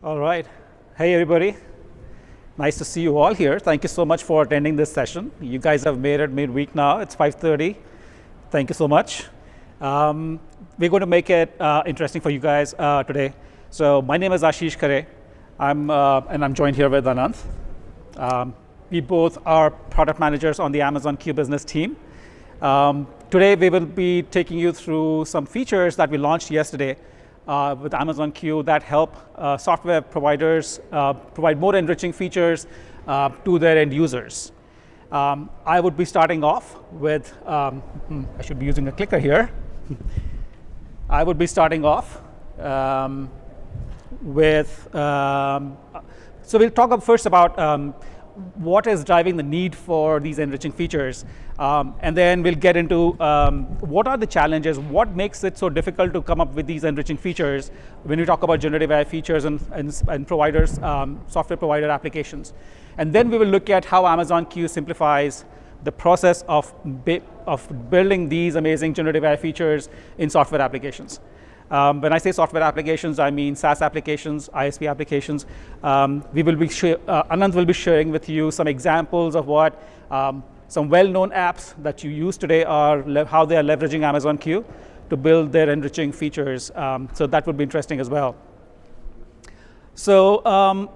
All right. Hey, everybody. Nice to see you all here. Thank you so much for attending this session. You guys have made it midweek now. It's 5:30. Thank you so much. We're going to make it interesting for you guys today. So my name is Ashish Khare. And I'm joined here with Ananth. We both are product managers on the Amazon Q business team. Today, we will be taking you through some features that we launched yesterday with Amazon Q that help software providers provide more enriching features to their end users. I would be starting off with, I should be using a clicker here. I would be starting off with, so we'll talk first about what is driving the need for these enriching features. And then we'll get into what are the challenges, what makes it so difficult to come up with these enriching features when we talk about generative AI features and providers, software provider applications. And then we will look at how Amazon Q simplifies the process of building these amazing generative AI features in software applications. When I say software applications, I mean SaaS applications, ISV applications. Anand will be sharing with you some examples of what some well-known apps that you use today are, how they are leveraging Amazon Q to build their enriching features. So that would be interesting as well. So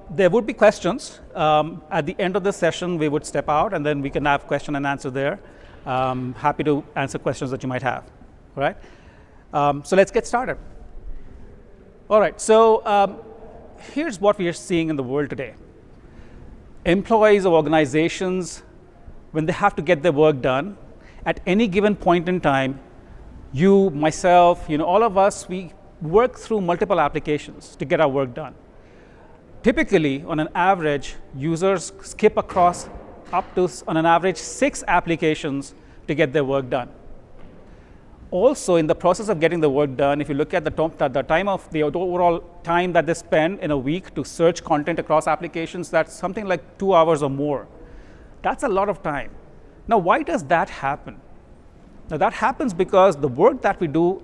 there would be questions. At the end of the session, we would step out, and then we can have question and answer there. Happy to answer questions that you might have. All right? So let's get started. All right, so here's what we are seeing in the world today. Employees of organizations, when they have to get their work done, at any given point in time, you, myself, all of us, we work through multiple applications to get our work done. Typically, on an average, users skip across up to, on an average, 6 applications to get their work done. Also, in the process of getting the work done, if you look at the overall time that they spend in a week to search content across applications, that's something like 2 hours or more. That's a lot of time. Now, why does that happen? Now, that happens because the work that we do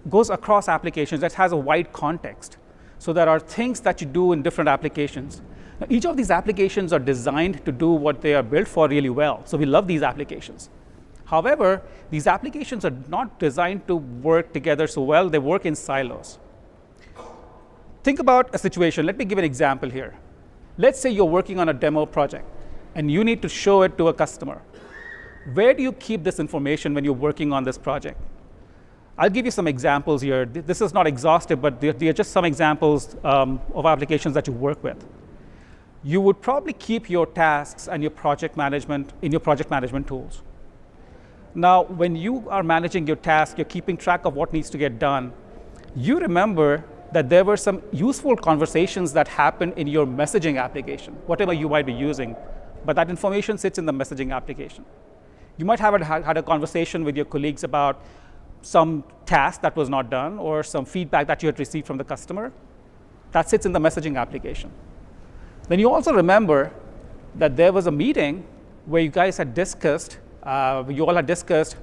goes across applications that has a wide context. So there are things that you do in different applications. Now, each of these applications are designed to do what they are built for really well. So we love these applications. However, these applications are not designed to work together so well. They work in silos. Think about a situation. Let me give an example here. Let's say you're working on a demo project, and you need to show it to a customer. Where do you keep this information when you're working on this project? I'll give you some examples here. This is not exhaustive, but they're just some examples of applications that you work with. You would probably keep your tasks and your project management in your project management tools. Now, when you are managing your task, you're keeping track of what needs to get done. You remember that there were some useful conversations that happened in your messaging application, whatever you might be using, but that information sits in the messaging application. You might have had a conversation with your colleagues about some task that was not done or some feedback that you had received from the customer. That sits in the messaging application. Then you also remember that there was a meeting where you guys had discussed you all had discussed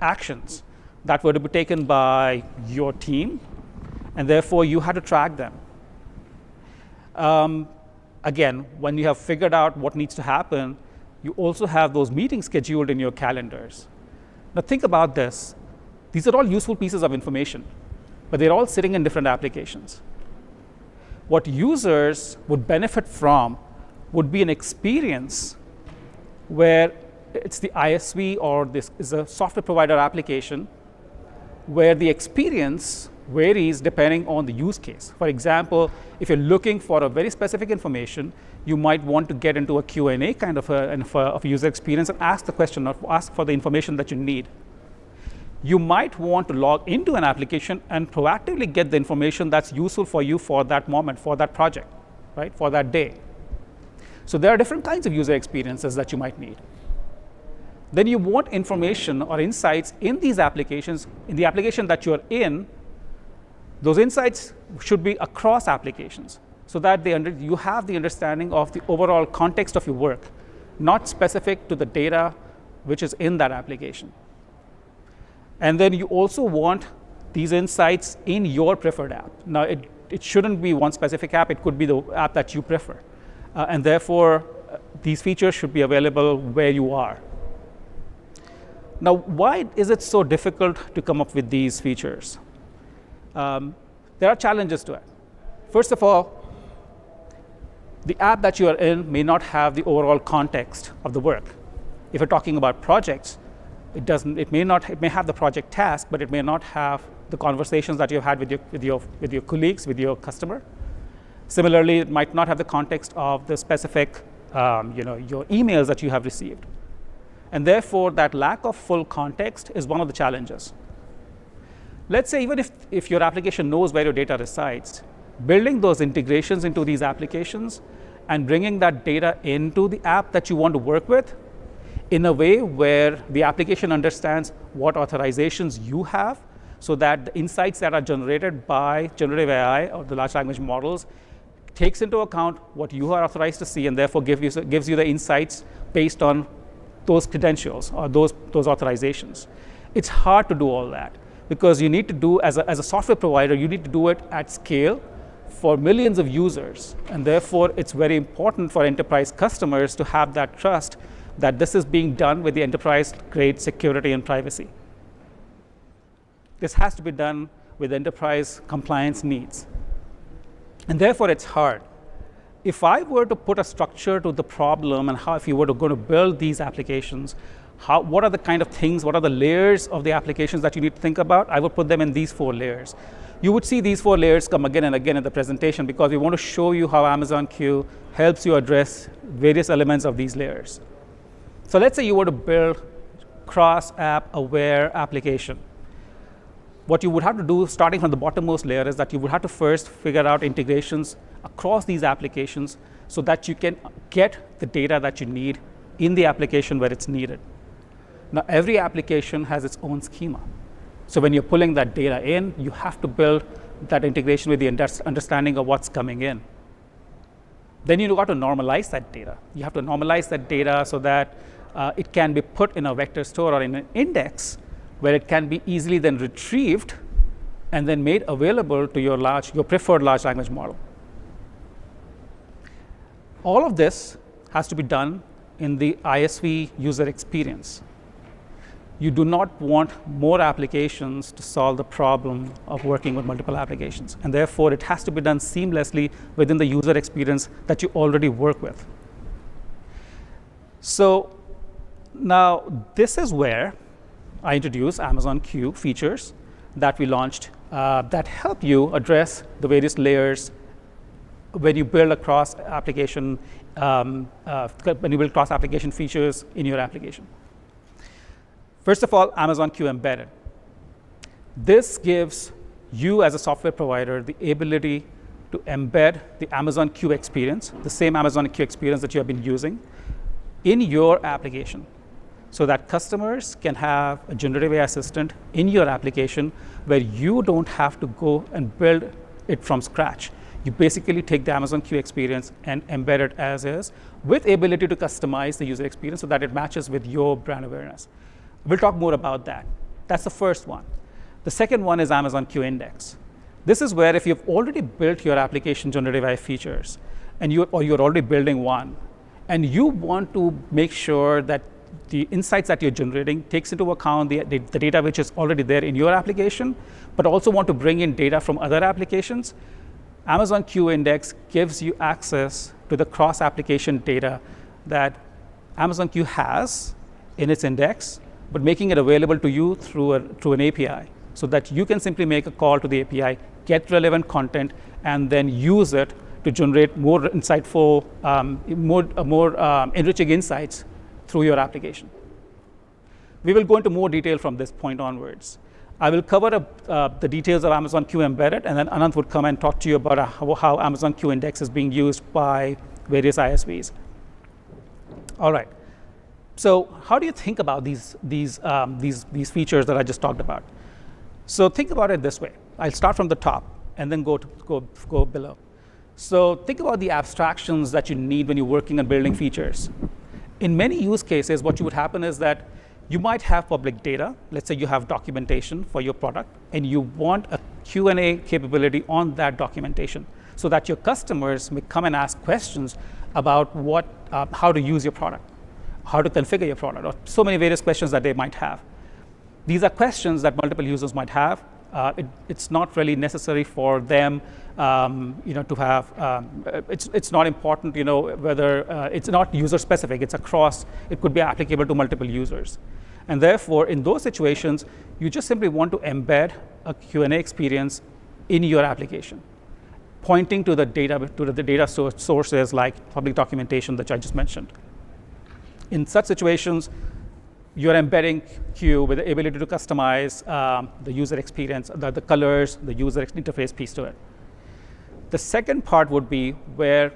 actions that were to be taken by your team, and therefore you had to track them. Again, when you have figured out what needs to happen, you also have those meetings scheduled in your calendars. Now think about this. These are all useful pieces of information, but they're all sitting in different applications. What users would benefit from would be an experience where it's the ISV or this is a software provider application where the experience varies depending on the use case. For example, if you're looking for a very specific information, you might want to get into a Q&A kind of user experience and ask the question or ask for the information that you need. You might want to log into an application and proactively get the information that's useful for you for that moment, for that project, right, for that day. So there are different kinds of user experiences that you might need. Then you want information or insights in these applications, in the application that you're in. Those insights should be across applications so that you have the understanding of the overall context of your work, not specific to the data which is in that application. And then you also want these insights in your preferred app. Now, it it shouldn't be one specific app. It could be the app that you prefer. And therefore, these features should be available where you are. Now, why is it so difficult to come up with these features? There are challenges to it. First of all, the app that you are in may not have the overall context of the work. If you're talking about projects, it may have the project task, but it may not have the conversations that you've had with your colleagues, with your customer. Similarly, it might not have the context of the specific your emails that you have received. And therefore, that lack of full context is one of the challenges. Let's say even if your application knows where your data resides, building those integrations into these applications and bringing that data into the app that you want to work with in a way where the application understands what authorizations you have, so that the insights that are generated by generative AI or the large language models takes into account what you are authorized to see, and therefore gives you the insights based on those credentials or those authorizations. It's hard to do all that because you need to do, as a software provider, you need to do it at scale for millions of users. And therefore, it's very important for enterprise customers to have that trust that this is being done with the enterprise-grade security and privacy. This has to be done with enterprise compliance needs. And therefore, it's hard. If I were to put a structure to the problem and if you were going to build these applications, what are the kind of things, what are the layers of the applications that you need to think about? I would put them in these 4 layers. You would see these 4 layers come again and again in the presentation because we want to show you how Amazon Q helps you address various elements of these layers. So let's say you were to build cross-app aware application. What you would have to do, starting from the bottommost layer, is that you would have to first figure out integrations across these applications so that you can get the data that you need in the application where it's needed. Now, every application has its own schema. So when you're pulling that data in, you have to build that integration with the understanding of what's coming in. Then you've got to normalize that data. You have to normalize that data so that it can be put in a vector store or in an index where it can be easily then retrieved and then made available to your preferred large language model. All of this has to be done in the ISV user experience. You do not want more applications to solve the problem of working with multiple applications. And therefore, it has to be done seamlessly within the user experience that you already work with. So now this is where I introduce Amazon Q features that we launched that help you address the various layers when you build a cross-application features in your application. First of all, Amazon Q Embedded. This gives you as a software provider the ability to embed the Amazon Q experience, the same Amazon Q experience that you have been using, in your application, so that customers can have a generative AI assistant in your application where you don't have to go and build it from scratch. You basically take the Amazon Q experience and embed it as is, with the ability to customize the user experience so that it matches with your brand awareness. We'll talk more about that. That's the first one. The second one is Amazon Q Index. This is where if you've already built your application generative AI features, or you're already building one, and you want to make sure that the insights that you're generating takes into account the data which is already there in your application, but also want to bring in data from other applications, Amazon Q Index gives you access to the cross-application data that Amazon Q has in its index, but making it available to you through an API, so that you can simply make a call to the API, get relevant content, and then use it to generate more insightful, more enriching insights through your application. We will go into more detail from this point onwards. I will cover the details of Amazon Q Embedded, and then Anant would come and talk to you about how Amazon Q Index is being used by various ISVs. All right. So how do you think about these features that I just talked about? So think about it this way. I'll start from the top and then go below. So think about the abstractions that you need when you're working on building features. In many use cases, what would happen is that you might have public data. Let's say you have documentation for your product, and you want Q&A capability on that documentation so that your customers may come and ask questions about how to use your product, how to configure your product, or so many various questions that they might have. These are questions that multiple users might have. It's not really necessary for them, to have. It's not important, whether it's not user specific. It's across. It could be applicable to multiple users, and therefore, in those situations, you just simply want to embed a Q&A experience in your application, pointing to the data sources like public documentation that I just mentioned. In such situations, you're embedding Q with the ability to customize the user experience, the colors, the user interface piece to it. The second part would be where,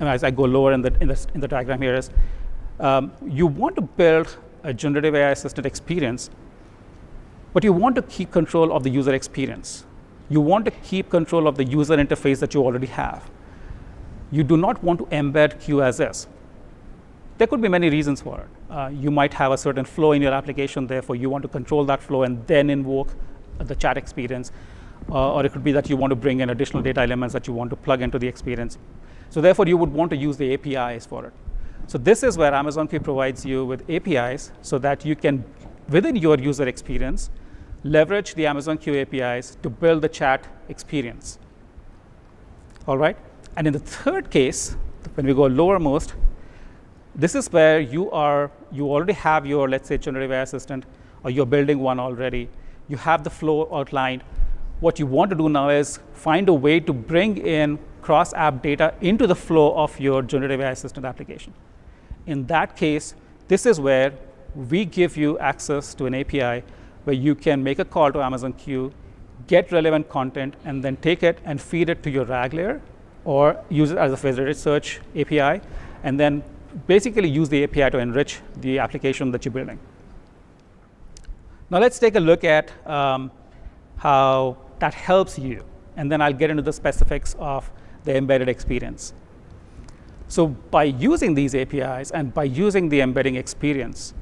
as I go lower in the diagram here, is you want to build a generative AI assistant experience, but you want to keep control of the user experience. You want to keep control of the user interface that you already have. You do not want to embed Q as is. There could be many reasons for it. You might have a certain flow in your application, therefore you want to control that flow and then invoke the chat experience. Or it could be that you want to bring in additional data elements that you want to plug into the experience. So therefore you would want to use the APIs for it. So this is where Amazon Q provides you with APIs so that you can, within your user experience, leverage the Amazon Q APIs to build the chat experience. All right? And in the third case, when we go lowermost, this is where you already have your, let's say, generative AI assistant, or you're building one already. You have the flow outlined. What you want to do now is find a way to bring in cross-app data into the flow of your generative AI assistant application. In that case, this is where we give you access to an API where you can make a call to Amazon Q, get relevant content, and then take it and feed it to your RAG layer, or use it as a federated search API, and then basically use the API to enrich the application that you're building. Now let's take a look at how that helps you, and then I'll get into the specifics of the embedded experience. So by using these APIs and by using the embedding experience,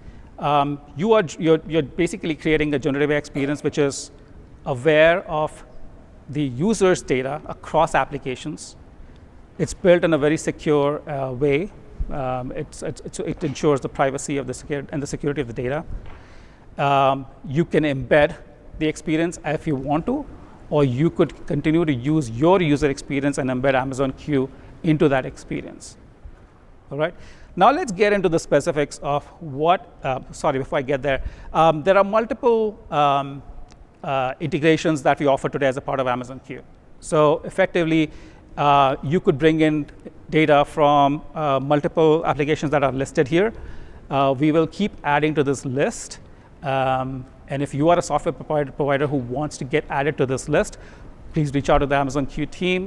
you're basically creating a generative AI experience which is aware of the user's data across applications. It's built in a very secure way. It ensures the privacy of the security of the data. You can embed the experience if you want to, or you could continue to use your user experience and embed Amazon Q into that experience. All right. Now let's get into the specifics of before I get there, there are multiple integrations that we offer today as a part of Amazon Q. So effectively, you could bring in data from multiple applications that are listed here. We will keep adding to this list. And if you are a software provider who wants to get added to this list, please reach out to the Amazon Q team.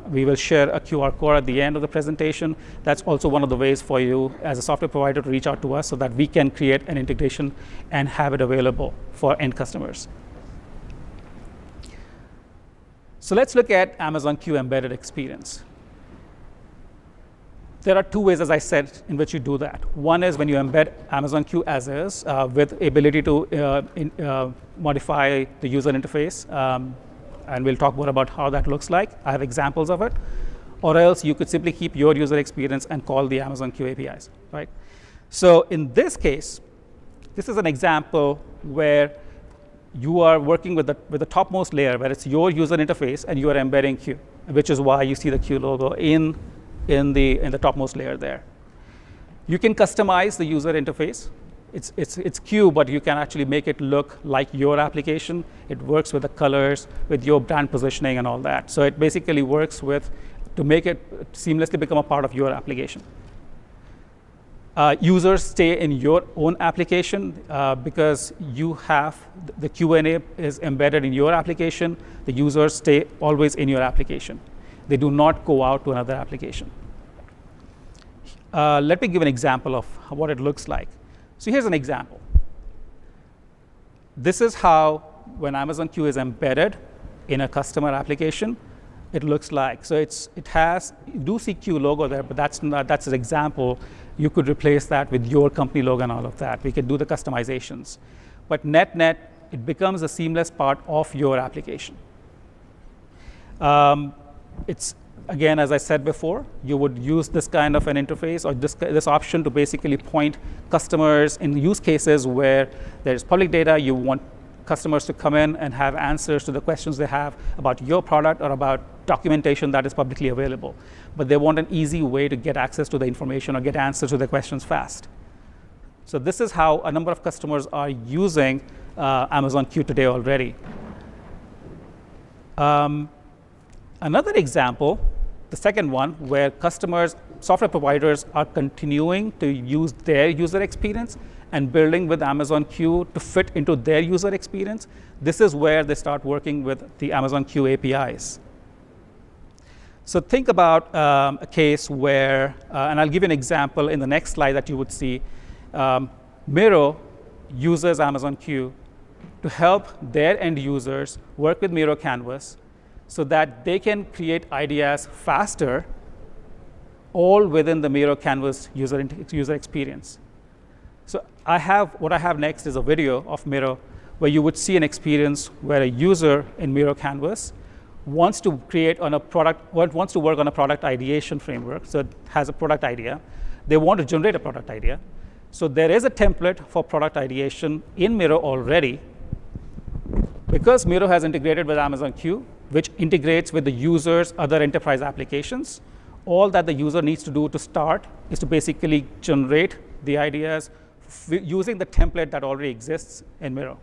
We will share a QR code at the end of the presentation. That's also one of the ways for you as a software provider to reach out to us so that we can create an integration and have it available for end customers. So let's look at Amazon Q embedded experience. There are two ways, as I said, in which you do that. One is when you embed Amazon Q as is with ability to modify the user interface. And we'll talk more about how that looks like. I have examples of it. Or else you could simply keep your user experience and call the Amazon Q APIs, right? So in this case, this is an example where you are working with the topmost layer, where it's your user interface, and you are embedding Q, which is why you see the Q logo in the topmost layer there. You can customize the user interface. It's Q, but you can actually make it look like your application. It works with the colors, with your brand positioning and all that. So it basically works to make it seamlessly become a part of your application. Users stay in your own application because you have the Q&A is embedded in your application. The users stay always in your application. They do not go out to another application. Let me give an example of what it looks like. So here's an example. This is how, when Amazon Q is embedded in a customer application, it looks like. So you do see Q logo there, but that's an example. You could replace that with your company logo and all of that. We could do the customizations. But net, it becomes a seamless part of your application. It's, again, as I said before, you would use this kind of an interface or this option to basically point customers in use cases where there's public data. You want customers to come in and have answers to the questions they have about your product or about documentation that is publicly available. But they want an easy way to get access to the information or get answers to their questions fast. So this is how a number of customers are using Amazon Q today already. Another example, the second one, where customers, software providers are continuing to use their user experience and building with Amazon Q to fit into their user experience. This is where they start working with the Amazon Q APIs. So think about a case where, and I'll give you an example in the next slide that you would see. Miro uses Amazon Q to help their end users work with Miro Canvas so that they can create ideas faster, all within the Miro Canvas user experience. So what I have next is a video of Miro where you would see an experience where a user in Miro Canvas wants to work on a product ideation framework. So it has a product idea. They want to generate a product idea. So there is a template for product ideation in Miro already. Because Miro has integrated with Amazon Q, which integrates with the user's other enterprise applications, all that the user needs to do to start is to basically generate the ideas using the template that already exists in Miro.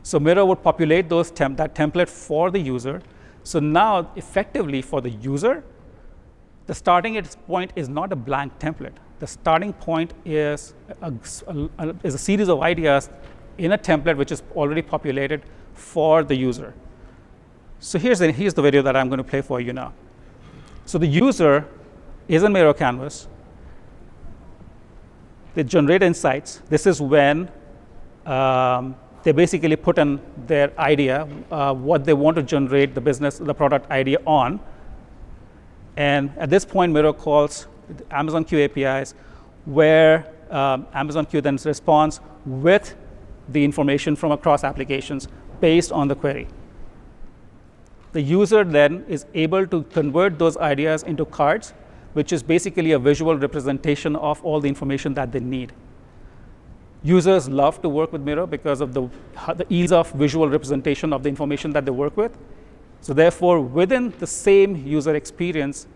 So Miro would populate that template for the user. So now, effectively for the user, the starting point is not a blank template. The starting point is a series of ideas in a template which is already populated for the user. So here's the video that I'm going to play for you now. So the user is in Miro Canvas. They generate insights. This is when they basically put in their idea, what they want to generate the product idea on. And at this point, Miro calls Amazon Q APIs, where Amazon Q then responds with the information from across applications based on the query. The user then is able to convert those ideas into cards, which is basically a visual representation of all the information that they need. Users love to work with Miro because of the ease of visual representation of the information that they work with. So therefore, within the same user experience,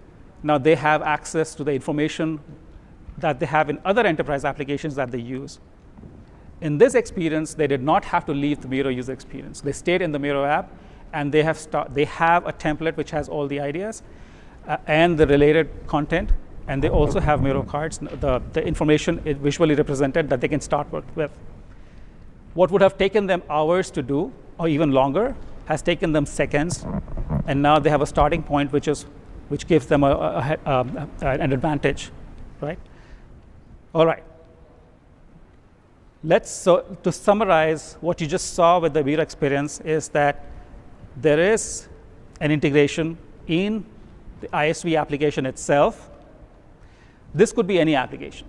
now they have access to the information that they have in other enterprise applications that they use. In this experience, they did not have to leave the Miro user experience. They stayed in the Miro app, and they have a template which has all the ideas and the related content, and they also have Miro cards, the information is visually represented that they can start work with. What would have taken them hours to do, or even longer, has taken them seconds, and now they have a starting point which gives them an advantage, right? All right. To summarize, what you just saw with the Miro experience is that there is an integration in the ISV application itself. This could be any application.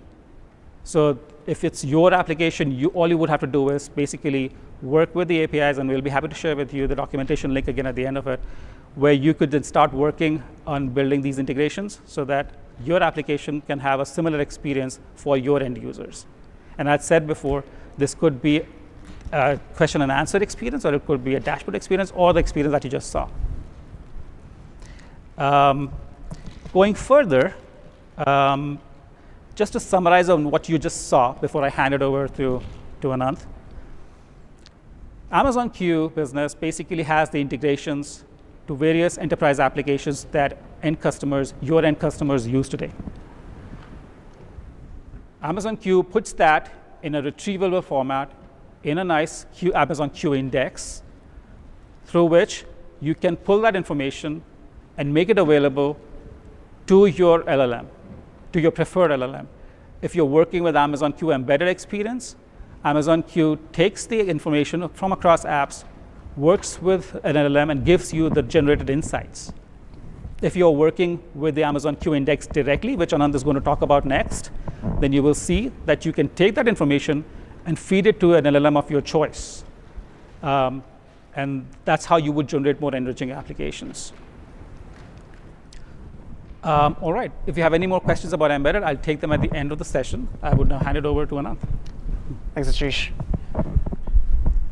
So if it's your application, all you would have to do is basically work with the APIs, and we'll be happy to share with you the documentation link again at the end of it, where you could then start working on building these integrations so that your application can have a similar experience for your end users. And as said before, this could be a question and answer experience, or it could be a dashboard experience, or the experience that you just saw. Going further, just to summarize on what you just saw before I hand it over to Anant, Amazon Q Business basically has the integrations to various enterprise applications that your end customers use today. Amazon Q puts that in a retrievable format in a nice Amazon Q index, through which you can pull that information and make it available to your LLM, to your preferred LLM. If you're working with Amazon Q embedded experience, Amazon Q takes the information from across apps, works with an LLM, and gives you the generated insights. If you're working with the Amazon Q index directly, which Anand is going to talk about next, then you will see that you can take that information and feed it to an LLM of your choice. And that's how you would generate more enriching applications. All right. If you have any more questions about embedded, I'll take them at the end of the session. I would now hand it over to Anant. Thanks, Ashish.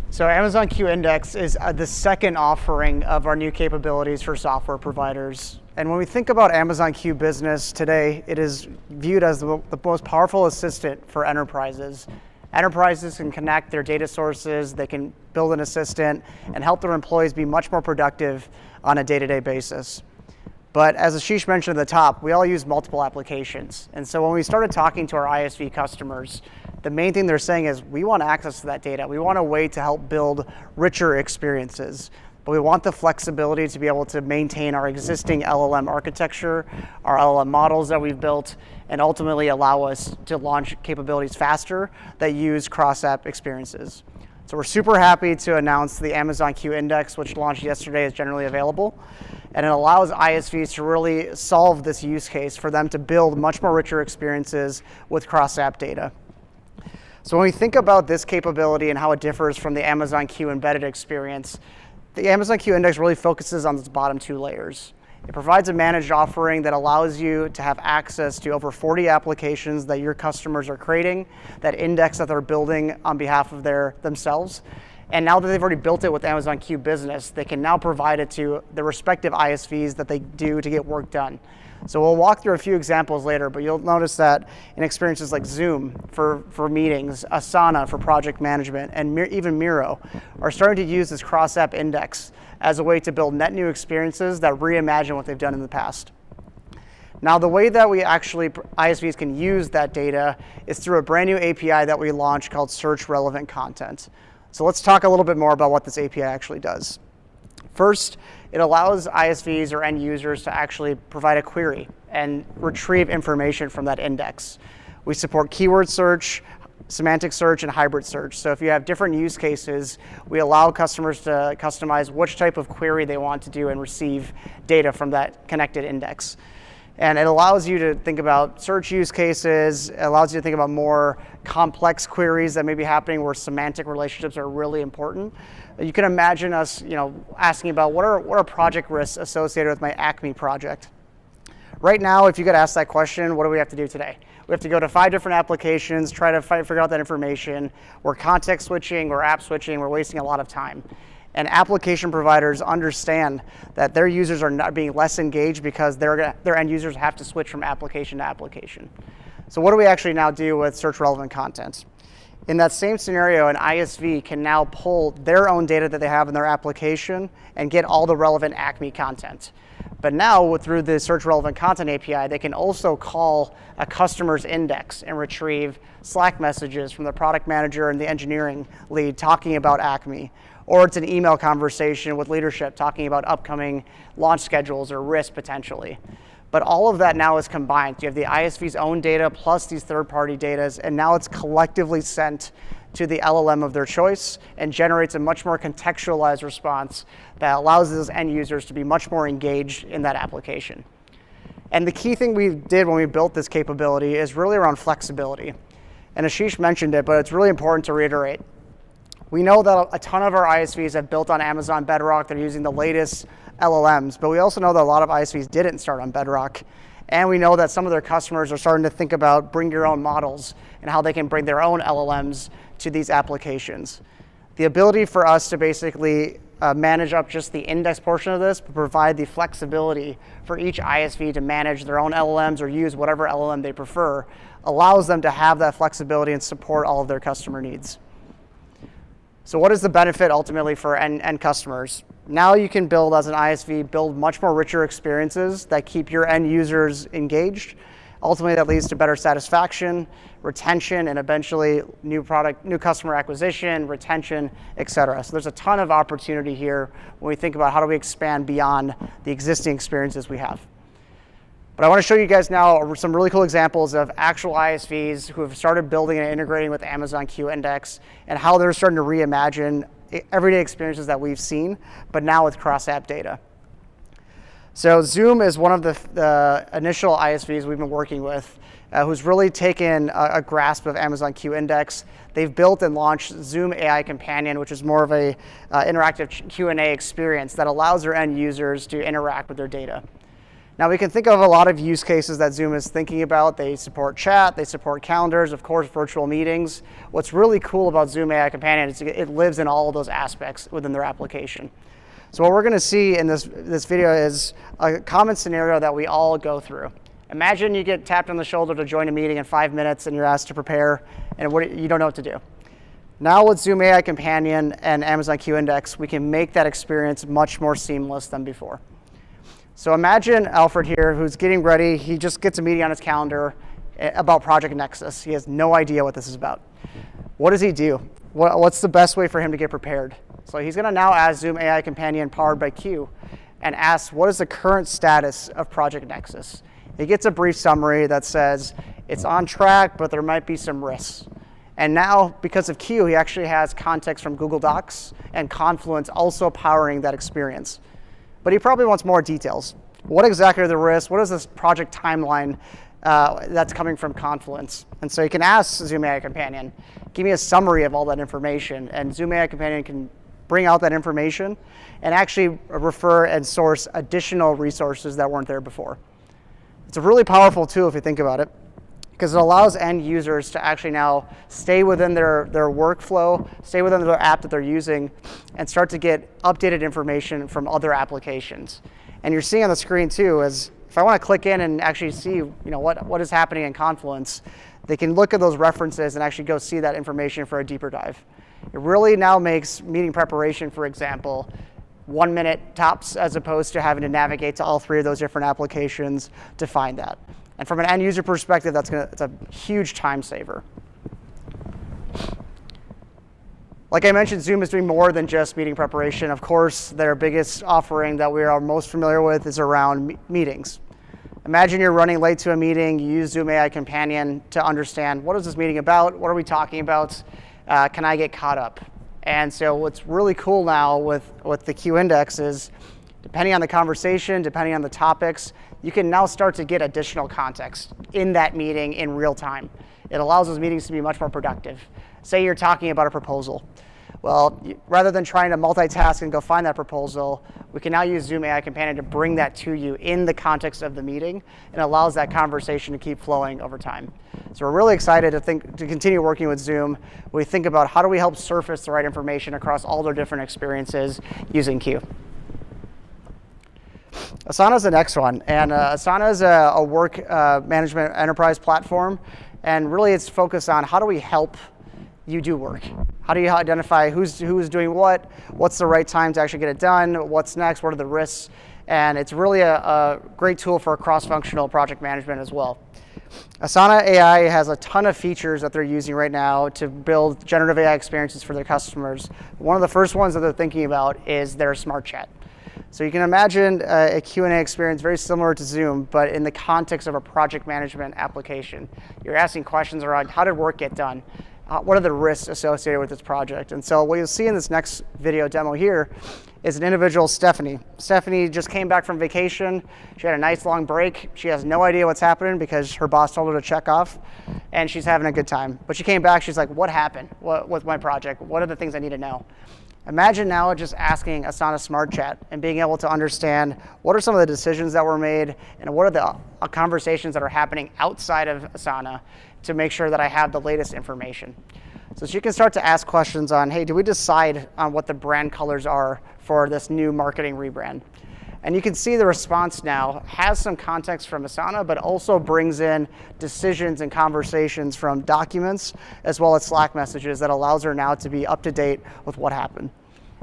So Amazon Q Index is the second offering of our new capabilities for software providers. And when we think about Amazon Q Business today, it is viewed as the most powerful assistant for enterprises. Enterprises can connect their data sources, they can build an assistant, and help their employees be much more productive on a day-to-day basis. But as Ashish mentioned at the top, we all use multiple applications. And so when we started talking to our ISV customers, the main thing they're saying is, we want access to that data. We want a way to help build richer experiences. But we want the flexibility to be able to maintain our existing LLM architecture, our LLM models that we've built, and ultimately allow us to launch capabilities faster that use cross-app experiences. So we're super happy to announce the Amazon Q Index, which launched yesterday, is generally available. And it allows ISVs to really solve this use case for them to build much more richer experiences with cross-app data. So when we think about this capability and how it differs from the Amazon Q embedded experience, the Amazon Q Index really focuses on its bottom two layers. It provides a managed offering that allows you to have access to over 40 applications that your customers are creating, that index that they're building on behalf of themselves. And now that they've already built it with Amazon Q Business, they can now provide it to the respective ISVs that they do to get work done. So we'll walk through a few examples later, but you'll notice that in experiences like Zoom for meetings, Asana for project management, and even Miro are starting to use this cross-app index as a way to build net new experiences that reimagine what they've done in the past. Now, the way that ISVs can use that data is through a brand new API that we launched called Search Relevant Content. So let's talk a little bit more about what this API actually does. First, it allows ISVs or end users to actually provide a query and retrieve information from that index. We support keyword search, semantic search, and hybrid search. So if you have different use cases, we allow customers to customize which type of query they want to do and receive data from that connected index. And it allows you to think about search use cases. It allows you to think about more complex queries that may be happening where semantic relationships are really important. You can imagine us, asking about what are project risks associated with my Acme project. Right now, if you could ask that question, what do we have to do today? We have to go to 5 different applications, try to figure out that information. We're context switching, we're app switching, we're wasting a lot of time. And application providers understand that their users are not being less engaged because their end users have to switch from application to application. So what do we actually now do with search relevant content? In that same scenario, an ISV can now pull their own data that they have in their application and get all the relevant Acme content. But now, through the Search Relevant Content API, they can also call a customer's index and retrieve Slack messages from the product manager and the engineering lead talking about Acme. Or it's an email conversation with leadership talking about upcoming launch schedules or risk potentially. But all of that now is combined. You have the ISV's own data plus these third-party data, and now it's collectively sent to the LLM of their choice and generates a much more contextualized response that allows those end users to be much more engaged in that application. And the key thing we did when we built this capability is really around flexibility. And Ashish mentioned it, but it's really important to reiterate. We know that a ton of our ISVs have built on Amazon Bedrock. They're using the latest LLMs, but we also know that a lot of ISVs didn't start on Bedrock. And we know that some of their customers are starting to think about bring your own models and how they can bring their own LLMs to these applications. The ability for us to basically manage up just the index portion of this, but provide the flexibility for each ISV to manage their own LLMs or use whatever LLM they prefer, allows them to have that flexibility and support all of their customer needs. So what is the benefit ultimately for end customers? Now you can build, as an ISV, build much more richer experiences that keep your end users engaged. Ultimately, that leads to better satisfaction, retention, and eventually new customer acquisition, retention, et cetera. So there's a ton of opportunity here when we think about how do we expand beyond the existing experiences we have. But I want to show you guys now some really cool examples of actual ISVs who have started building and integrating with Amazon Q Index and how they're starting to reimagine everyday experiences that we've seen, but now with cross-app data. So Zoom is one of the initial ISVs we've been working with who's really taken a grasp of Amazon Q Index. They've built and launched Zoom AI Companion, which is more of a interactive Q&A experience that allows their end users to interact with their data. Now we can think of a lot of use cases that Zoom is thinking about. They support chat, they support calendars, of course, virtual meetings. What's really cool about Zoom AI Companion is it lives in all of those aspects within their application. So what we're going to see in this video is a common scenario that we all go through. Imagine you get tapped on the shoulder to join a meeting in 5 minutes and you're asked to prepare and you don't know what to do. Now with Zoom AI Companion and Amazon Q Index, we can make that experience much more seamless than before. So imagine Alfred here who's getting ready. He just gets a meeting on his calendar about Project Nexus. He has no idea what this is about. What does he do? What's the best way for him to get prepared? So he's going to now ask Zoom AI Companion powered by Q and ask, what is the current status of Project Nexus? He gets a brief summary that says it's on track, but there might be some risks. And now, because of Q, he actually has context from Google Docs and Confluence also powering that experience. But he probably wants more details. What exactly are the risks? What is this project timeline that's coming from Confluence? And so you can ask Zoom AI Companion, give me a summary of all that information. And Zoom AI Companion can bring out that information and actually refer and source additional resources that weren't there before. It's a really powerful tool if you think about it, because it allows end users to actually now stay within their workflow, stay within their app that they're using, and start to get updated information from other applications. And you're seeing on the screen too, is if I want to click in and actually see what is happening in Confluence, they can look at those references and actually go see that information for a deeper dive. It really now makes meeting preparation, for example, 1 minute tops, as opposed to having to navigate to all 3 of those different applications to find that. And from an end user perspective, it's a huge time saver. Like I mentioned, Zoom is doing more than just meeting preparation. Of course, their biggest offering that we are most familiar with is around meetings. Imagine you're running late to a meeting, you use Zoom AI Companion to understand, what is this meeting about? What are we talking about? Can I get caught up? And so what's really cool now with the Q Index is, depending on the conversation, depending on the topics, you can now start to get additional context in that meeting in real time. It allows those meetings to be much more productive. Say you're talking about a proposal. Well, rather than trying to multitask and go find that proposal, we can now use Zoom AI Companion to bring that to you in the context of the meeting, and allows that conversation to keep flowing over time. So we're really excited to continue working with Zoom. We think about how do we help surface the right information across all their different experiences using Q. Asana is the next one, and Asana is a work management enterprise platform, and really it's focused on how do we help you do work. How do you identify who's doing what, what's the right time to actually get it done, what's next, what are the risks, and it's really a great tool for cross-functional project management as well. Asana AI has a ton of features that they're using right now to build generative AI experiences for their customers. One of the first ones that they're thinking about is their smart chat. So you can imagine a Q&A experience very similar to Zoom, but in the context of a project management application. You're asking questions around how did work get done? What are the risks associated with this project? And so what you'll see in this next video demo here is an individual, Stephanie. Stephanie just came back from vacation. She had a nice long break. She has no idea what's happening because her boss told her to check off, and she's having a good time. But she came back, she's like, what happened with my project? What are the things I need to know? Imagine now just asking Asana Smart Chat and being able to understand what are some of the decisions that were made and what are the conversations that are happening outside of Asana to make sure that I have the latest information. So she can start to ask questions on, hey, do we decide on what the brand colors are for this new marketing rebrand? And you can see the response now has some context from Asana, but also brings in decisions and conversations from documents, as well as Slack messages that allows her now to be up to date with what happened.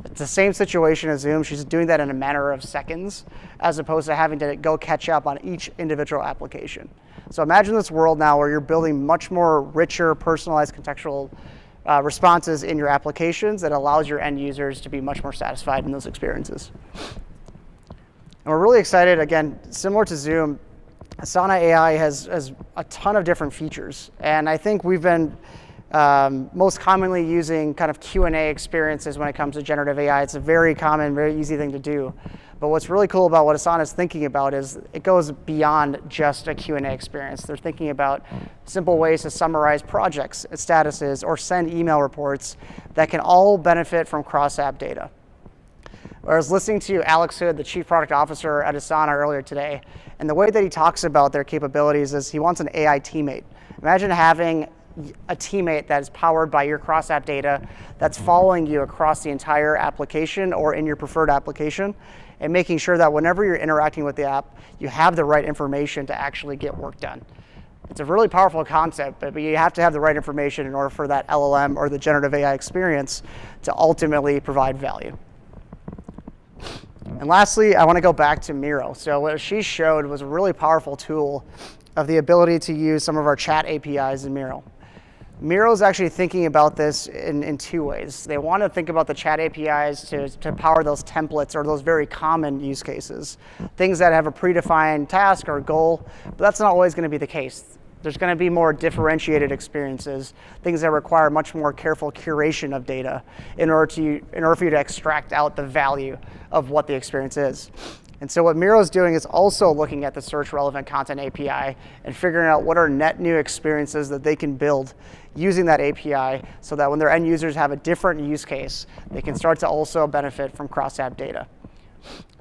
It's the same situation as Zoom. She's doing that in a matter of seconds, as opposed to having to go catch up on each individual application. So imagine this world now where you're building much more richer, personalized, contextual responses in your applications that allows your end users to be much more satisfied in those experiences. And we're really excited, again, similar to Zoom, Asana AI has a ton of different features. And I think we've been most commonly using kind of Q&A experiences when it comes to generative AI. It's a very common, very easy thing to do. But what's really cool about what Asana is thinking about is it goes beyond just a Q&A experience. They're thinking about simple ways to summarize projects, statuses, or send email reports that can all benefit from cross-app data. I was listening to Alex Hood, the Chief Product Officer at Asana earlier today, and the way that he talks about their capabilities is he wants an AI teammate. Imagine having a teammate that is powered by your cross-app data that's following you across the entire application or in your preferred application, and making sure that whenever you're interacting with the app, you have the right information to actually get work done. It's a really powerful concept, but you have to have the right information in order for that LLM or the generative AI experience to ultimately provide value. And lastly, I want to go back to Miro. So what she showed was a really powerful tool of the ability to use some of our chat APIs in Miro. Miro is actually thinking about this in two ways. They want to think about the chat APIs to power those templates or those very common use cases, things that have a predefined task or goal, but that's not always going to be the case. There's going to be more differentiated experiences, things that require much more careful curation of data in order for you to extract out the value of what the experience is. And so what Miro is doing is also looking at the search relevant content API and figuring out what are net new experiences that they can build using that API so that when their end users have a different use case, they can start to also benefit from cross-app data.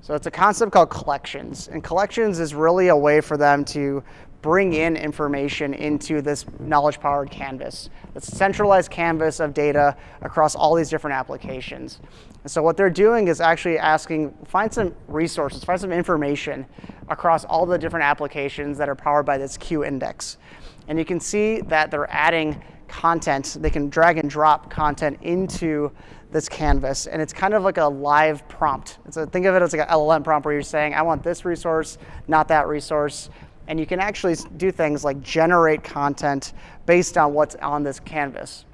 So it's a concept called collections. And collections is really a way for them to bring in information into this knowledge-powered canvas, this centralized canvas of data across all these different applications. And so what they're doing is actually asking, find some resources, find some information across all the different applications that are powered by this Q index. And you can see that they're adding content. They can drag and drop content into this canvas, and it's kind of like a live prompt. So think of it as like an LLM prompt where you're saying, I want this resource, not that resource. And you can actually do things like generate content based on what's on this canvas.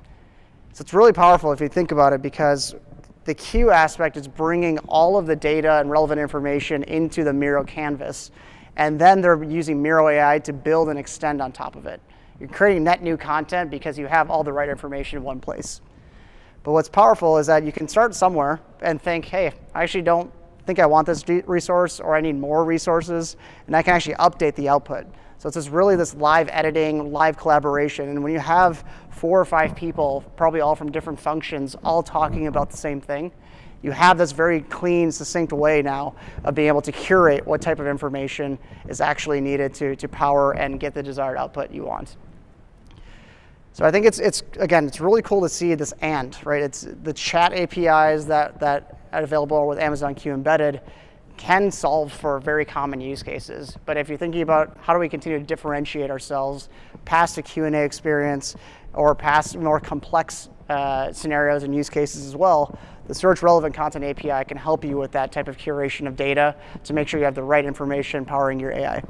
So it's really powerful if you think about it, because the Q aspect is bringing all of the data and relevant information into the Miro canvas. And then they're using Miro AI to build and extend on top of it. You're creating net new content because you have all the right information in one place. But what's powerful is that you can start somewhere and think, hey, I actually don't think I want this resource, or I need more resources, and I can actually update the output. So it's really this live editing, live collaboration. And when you have 4 or 5 people, probably all from different functions, all talking about the same thing, you have this very clean, succinct way now of being able to curate what type of information is actually needed to power and get the desired output you want. So I think it's really cool to see this right? It's the chat APIs that are available with Amazon Q Embedded can solve for very common use cases. But if you're thinking about how do we continue to differentiate ourselves past a Q&A experience or past more complex scenarios and use cases as well, the Search Relevant Content API can help you with that type of curation of data to make sure you have the right information powering your AI.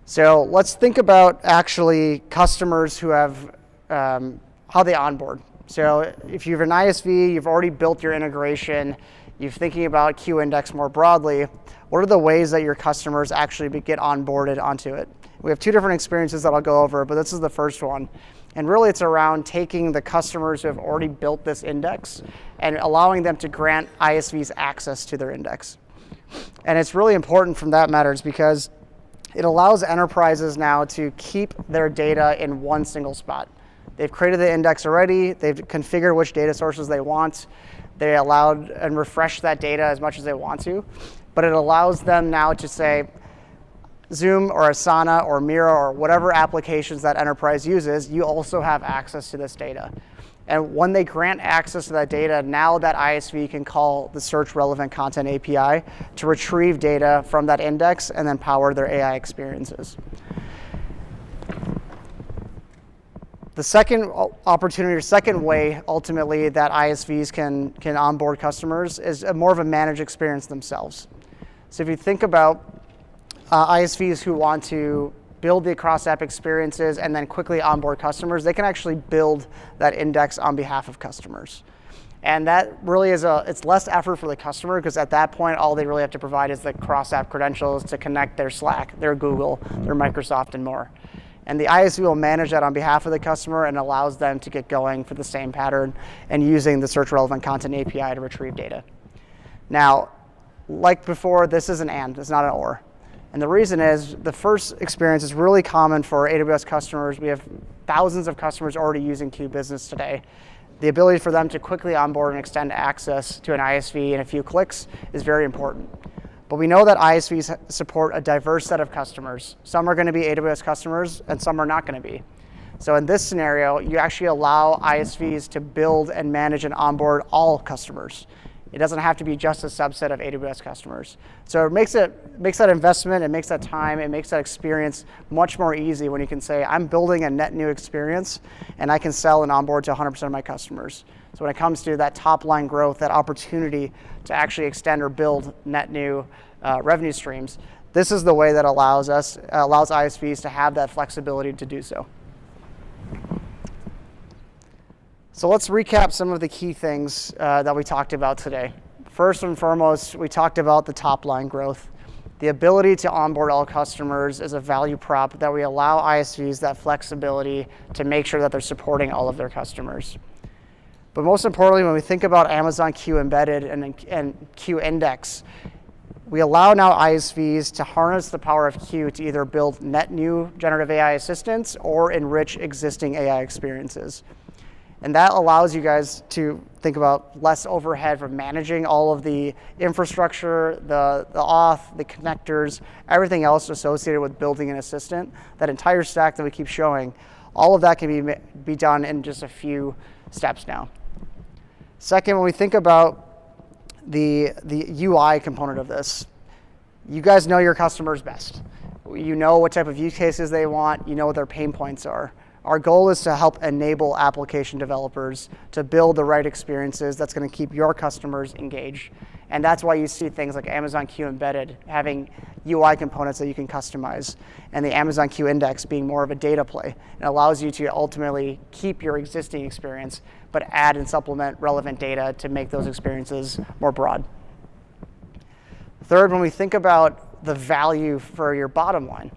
So let's think about actually customers who have how they onboard. So if you have an ISV, you've already built your integration, you're thinking about Q-Index more broadly, what are the ways that your customers actually get onboarded onto it? We have 2 different experiences that I'll go over, but this is the first one. And really it's around taking the customers who have already built this index and allowing them to grant ISVs access to their index. And it's really important from that matters because it allows enterprises now to keep their data in one single spot. They've created the index already, they've configured which data sources they want, they allowed and refresh that data as much as they want to, but it allows them now to say, Zoom or Asana or Miro or whatever applications that enterprise uses, you also have access to this data. And when they grant access to that data, now that ISV can call the Search Relevant Content API to retrieve data from that index and then power their AI experiences. The second opportunity or second way, ultimately, that ISVs can onboard customers is more of a managed experience themselves. So if you think about ISVs who want to build the cross-app experiences and then quickly onboard customers, they can actually build that index on behalf of customers. And that really is it's less effort for the customer because at that point, all they really have to provide is the cross-app credentials to connect their Slack, their Google, their Microsoft, and more. And the ISV will manage that on behalf of the customer and allows them to get going for the same pattern and using the Search Relevant Content API to retrieve data. Now, like before, this is an and, it's not an or. And the reason is the first experience is really common for AWS customers. We have thousands of customers already using Q Business today. The ability for them to quickly onboard and extend access to an ISV in a few clicks is very important. But we know that ISVs support a diverse set of customers. Some are going to be AWS customers and some are not going to be. So in this scenario, you actually allow ISVs to build and manage and onboard all customers. It doesn't have to be just a subset of AWS customers. So it makes that investment, it makes that time, it makes that experience much more easy when you can say, I'm building a net new experience and I can sell and onboard to 100% of my customers. So when it comes to that top line growth, that opportunity to actually extend or build net new revenue streams, this is the way that allows ISVs to have that flexibility to do so. So let's recap some of the key things that we talked about today. First and foremost, we talked about the top line growth. The ability to onboard all customers is a value prop that we allow ISVs that flexibility to make sure that they're supporting all of their customers. But most importantly, when we think about Amazon Q Embedded and Q Index, we allow now ISVs to harness the power of Q to either build net new generative AI assistants or enrich existing AI experiences. And that allows you guys to think about less overhead for managing all of the infrastructure, the auth, the connectors, everything else associated with building an assistant. That entire stack that we keep showing, all of that can be done in just a few steps now. Second, when we think about the UI component of this, you guys know your customers best. You know what type of use cases they want, you know what their pain points are. Our goal is to help enable application developers to build the right experiences that's going to keep your customers engaged. And that's why you see things like Amazon Q Embedded having UI components that you can customize, and the Amazon Q Index being more of a data play. It allows you to ultimately keep your existing experience, but add and supplement relevant data to make those experiences more broad. Third, when we think about the value for your bottom line,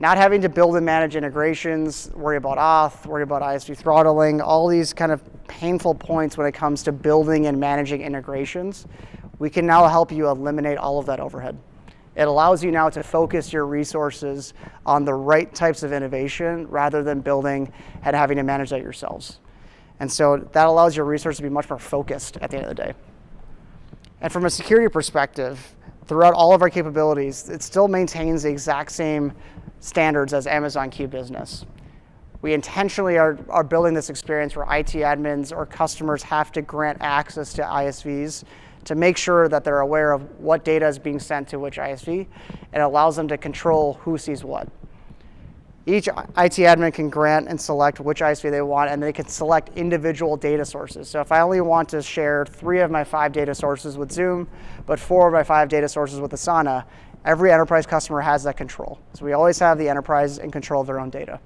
not having to build and manage integrations, worry about auth, worry about ISV throttling, all these kind of painful points when it comes to building and managing integrations, we can now help you eliminate all of that overhead. It allows you now to focus your resources on the right types of innovation rather than building and having to manage that yourselves. And so that allows your resources to be much more focused at the end of the day. And from a security perspective, throughout all of our capabilities, it still maintains the exact same standards as Amazon Q Business. We intentionally are building this experience where IT admins or customers have to grant access to ISVs to make sure that they're aware of what data is being sent to which ISV, and it allows them to control who sees what. Each IT admin can grant and select which ISV they want, and they can select individual data sources. So if I only want to share 3 of my 5 data sources with Zoom, but 4 of my 5 data sources with Asana, every enterprise customer has that control. So we always have the enterprise in control of their own data.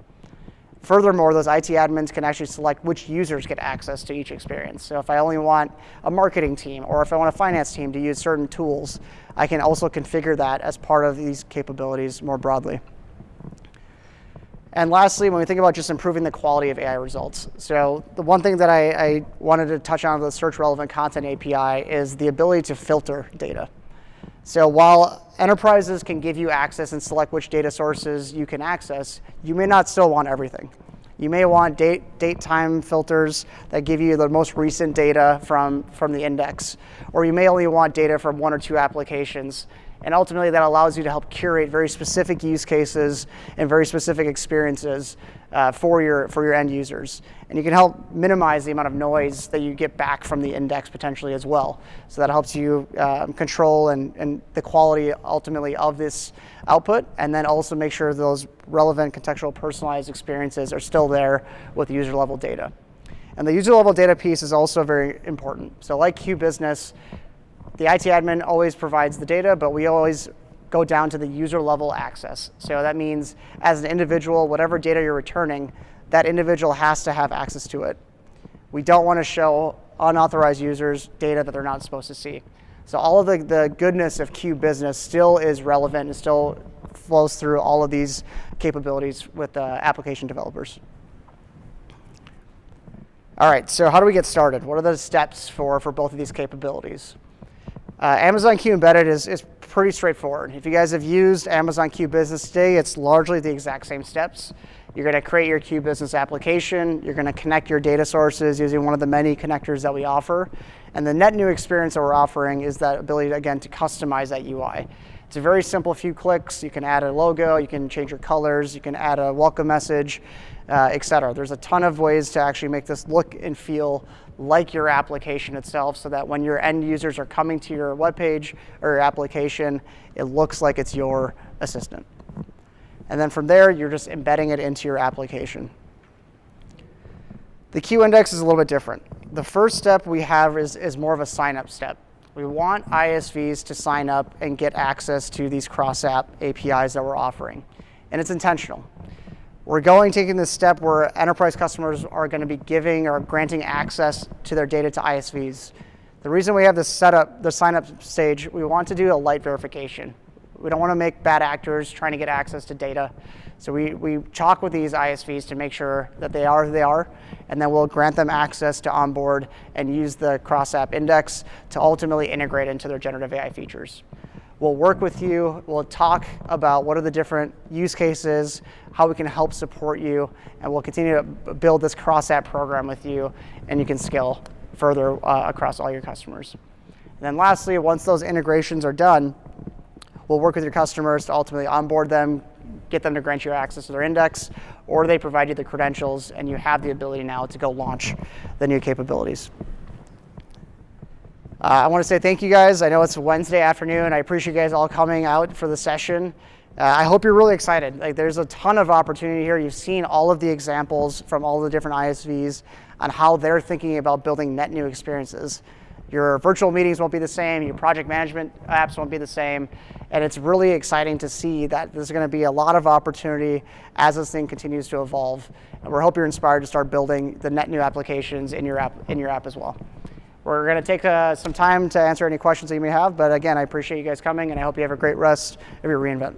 Furthermore, those IT admins can actually select which users get access to each experience. So if I only want a marketing team, or if I want a finance team to use certain tools, I can also configure that as part of these capabilities more broadly. And lastly, when we think about just improving the quality of AI results, so the one thing that I wanted to touch on with the Search Relevant Content API is the ability to filter data. So while enterprises can give you access and select which data sources you can access, you may not still want everything. You may want date time filters that give you the most recent data from the index, or you may only want data from 1 or 2 applications. And ultimately, that allows you to help curate very specific use cases and very specific experiences for your end users. And you can help minimize the amount of noise that you get back from the index potentially as well. So that helps you control and the quality ultimately of this output, and then also make sure those relevant, contextual, personalized experiences are still there with user level data. And the user level data piece is also very important. So like Q Business, the IT admin always provides the data, but we always go down to the user level access. So that means as an individual, whatever data you're returning, that individual has to have access to it. We don't want to show unauthorized users data that they're not supposed to see. So all of the goodness of Q Business still is relevant and still flows through all of these capabilities with application developers. All right, so how do we get started? What are the steps for both of these capabilities? Amazon Q Embedded is pretty straightforward. If you guys have used Amazon Q Business today, it's largely the exact same steps. You're going to create your Q Business application. You're going to connect your data sources using one of the many connectors that we offer. And the net new experience that we're offering is that ability, again, to customize that UI. It's a very simple few clicks. You can add a logo, you can change your colors, you can add a welcome message, et cetera. There's a ton of ways to actually make this look and feel like your application itself, so that when your end users are coming to your webpage or your application, it looks like it's your assistant. And then from there, you're just embedding it into your application. The Q index is a little bit different. The first step we have is more of a sign-up step. We want ISVs to sign up and get access to these cross-app APIs that we're offering. And it's intentional. We're taking this step where enterprise customers are going to be giving or granting access to their data to ISVs. The reason we have this setup, the sign-up stage, we want to do a light verification. We don't want to make bad actors trying to get access to data. So we talk with these ISVs to make sure that they are who they are, and then we'll grant them access to onboard and use the cross-app index to ultimately integrate into their generative AI features. We'll work with you, we'll talk about what are the different use cases, how we can help support you, and we'll continue to build this cross-app program with you, and you can scale further across all your customers. And then lastly, once those integrations are done, we'll work with your customers to ultimately onboard them, get them to grant you access to their index, or they provide you the credentials, and you have the ability now to go launch the new capabilities. I want to say thank you guys. I know it's Wednesday afternoon. I appreciate you guys all coming out for the session. I hope you're really excited. There's a ton of opportunity here. You've seen all of the examples from all the different ISVs on how they're thinking about building net new experiences. Your virtual meetings won't be the same. Your project management apps won't be the same. And it's really exciting to see that there's going to be a lot of opportunity as this thing continues to evolve. And we hope you're inspired to start building the net new applications in your app as well. We're going to take some time to answer any questions that you may have. But again, I appreciate you guys coming, and I hope you have a great rest of your reInvent.